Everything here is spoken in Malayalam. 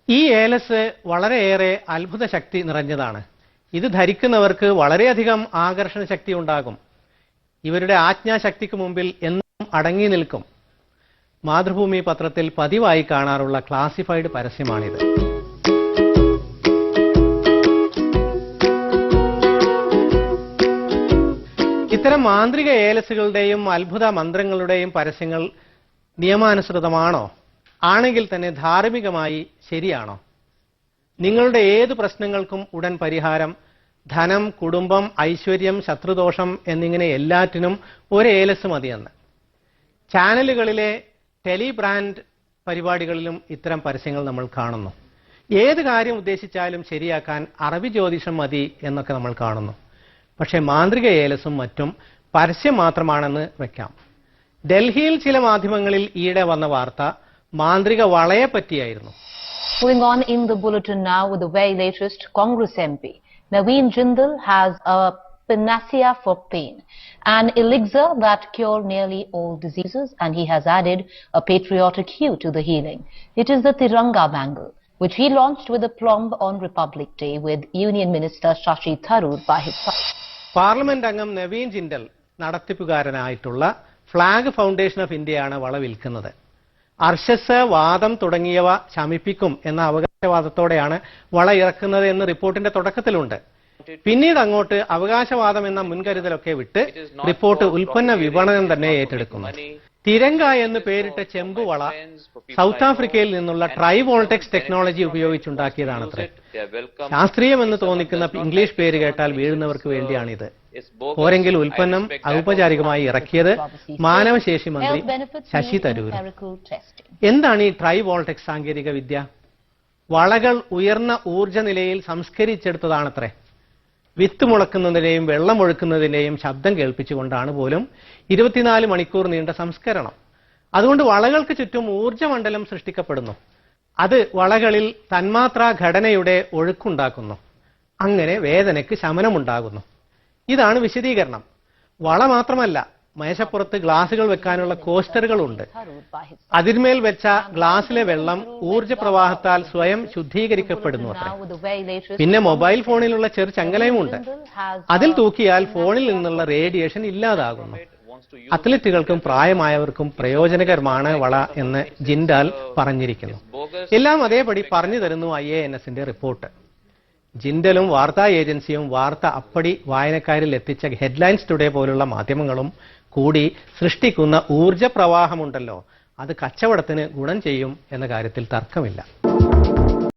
ഈ ഏലസ് വളരെയേറെ അത്ഭുത ശക്തി നിറഞ്ഞതാണ്. ഇത് ധരിക്കുന്നവർക്ക് വളരെയധികം ആകർഷണ ശക്തി ഉണ്ടാകും. ഇവരുടെ ആജ്ഞാശക്തിക്ക് മുമ്പിൽ എന്നും അടങ്ങി നിൽക്കും. മാതൃഭൂമി പത്രത്തിൽ പതിവായി കാണാറുള്ള ക്ലാസിഫൈഡ് പരസ്യമാണിത്. ഇത്തരം മാന്ത്രിക ഏലസുകളുടെയും അത്ഭുത മന്ത്രങ്ങളുടെയും പരസ്യങ്ങൾ നിയമാനുസൃതമാണോ? ആണെങ്കിൽ തന്നെ ധാർമ്മികമായി ശരിയാണോ? നിങ്ങളുടെ ഏത് പ്രശ്നങ്ങൾക്കും ഉടൻ പരിഹാരം, ധനം, കുടുംബം, ഐശ്വര്യം, ശത്രുദോഷം എന്നിങ്ങനെ എല്ലാറ്റിനും ഒരു ഏലസ് മതിയെന്ന്. ചാനലുകളിലെ ടെലി ബ്രാൻഡ് പരിപാടികളിലും ഇത്തരം പരസ്യങ്ങൾ നമ്മൾ കാണുന്നു. ഏത് കാര്യം ഉദ്ദേശിച്ചാലും ശരിയാക്കാൻ അറബി ജ്യോതിഷം മതി എന്നൊക്കെ നമ്മൾ കാണുന്നു. പക്ഷേ മാന്ത്രിക ഏലസും മറ്റും പരസ്യം മാത്രമാണെന്ന് വെക്കാം. ഡൽഹിയിൽ ചില മാധ്യമങ്ങളിൽ ഈയിടെ വന്ന വാർത്ത മാന്ത്രിക വളയെ പറ്റിയായിരുന്നു. Moving on in the bulletin now with the very latest, Congress MP Naveen Jindal has a panacea for pain, an elixir that cure nearly all diseases, and he has added a patriotic hue to the healing. It is the Tiranga bangle, which he launched with aplomb on Republic Day with Union Minister Shashi Tharoor by his side. Parliament അംഗം നവീൻ ജിൻഡൽ നടത്തിപ്പുകാരനായിട്ടുള്ള ഫ്ലാഗ് ഫൗണ്ടേഷൻ ഓഫ് ഇന്ത്യയാണ് വള വിൽക്കുന്നത്. അർശസ്, വാദം തുടങ്ങിയവ ശമിപ്പിക്കും എന്ന അവകാശവാദത്തോടെയാണ് വള ഇറക്കുന്നത് എന്ന് റിപ്പോർട്ടിന്റെ തുടക്കത്തിലുണ്ട്. പിന്നീട് അങ്ങോട്ട് അവകാശവാദം എന്ന മുൻകരുതലൊക്കെ വിട്ട് റിപ്പോർട്ട് ഉൽപ്പന്ന വിപണനം തന്നെ ഏറ്റെടുക്കുന്നു. തിരങ്ക എന്ന് പേരിട്ട ചെമ്പുവള സൗത്ത് ആഫ്രിക്കയിൽ നിന്നുള്ള ട്രൈ വോൾടെക്സ് ടെക്നോളജി ഉപയോഗിച്ചുണ്ടാക്കിയതാണത്രേ. ശാസ്ത്രീയമെന്ന് തോന്നിക്കുന്ന ഇംഗ്ലീഷ് പേര് കേട്ടാൽ വീഴുന്നവർക്ക് വേണ്ടിയാണിത്. പോരെങ്കിൽ ഉൽപ്പന്നം ഔപചാരികമായി ഇറക്കിയത് മാനവശേഷി മന്ത്രി ശശി തരൂർ. എന്താണ് ഈ ട്രൈ വോൾടെക്സ് സാങ്കേതിക വിദ്യ? വളകൾ ഉയർന്ന ഊർജ്ജ നിലയിൽ സംസ്കരിച്ചെടുത്തതാണത്രേ. വിത്ത് മുളക്കുന്നതിന്റെയും വെള്ളമൊഴുക്കുന്നതിന്റെയും ശബ്ദം കേൾപ്പിച്ചുകൊണ്ടാണ് പോലും 24 മണിക്കൂർ നീണ്ട സംസ്കരണം. അതുകൊണ്ട് വളകൾക്ക് ചുറ്റും ഊർജ്ജമണ്ഡലം സൃഷ്ടിക്കപ്പെടുന്നു. അത് വളകളിൽ തന്മാത്രാ ഘടനയുടെ ഒഴുക്കുണ്ടാക്കുന്നു. അങ്ങനെ വേദനയ്ക്ക് ശമനമുണ്ടാകുന്നു. ഇതാണ് വിശദീകരണം. വള മാത്രമല്ല, മേശപ്പുറത്ത് ഗ്ലാസുകൾ വെക്കാനുള്ള കോസ്റ്ററുകളുണ്ട്. അതിന്മേൽ വെച്ച ഗ്ലാസിലെ വെള്ളം ഊർജ്ജപ്രവാഹത്താൽ സ്വയം ശുദ്ധീകരിക്കപ്പെടുന്നു അത്ര. പിന്നെ മൊബൈൽ ഫോണിലുള്ള ചെറു ചങ്ങലയുമുണ്ട്. അതിൽ തൂക്കിയാൽ ഫോണിൽ നിന്നുള്ള റേഡിയേഷൻ ഇല്ലാതാകുന്നു. അത്ലറ്റുകൾക്കും പ്രായമായവർക്കും പ്രയോജനകരമാണ് വള എന്ന് ജിൻഡാൽ പറഞ്ഞിരിക്കുന്നു. എല്ലാം അതേപടി പറഞ്ഞു തരുന്നു IANSന്റെ റിപ്പോർട്ട്. ജിൻഡലും വാർത്താ ഏജൻസിയും വാർത്ത അപ്പടി വായനക്കാരിൽ എത്തിച്ച ഹെഡ്ലൈൻസ് ടുഡേ പോലുള്ള മാധ്യമങ്ങളും കൂടി സൃഷ്ടിക്കുന്ന ഊർജ്ജ പ്രവാഹമുണ്ടല്ലോ, അത് കച്ചവടത്തിന് ഗുണം ചെയ്യും എന്ന കാര്യത്തിൽ തർക്കമില്ല.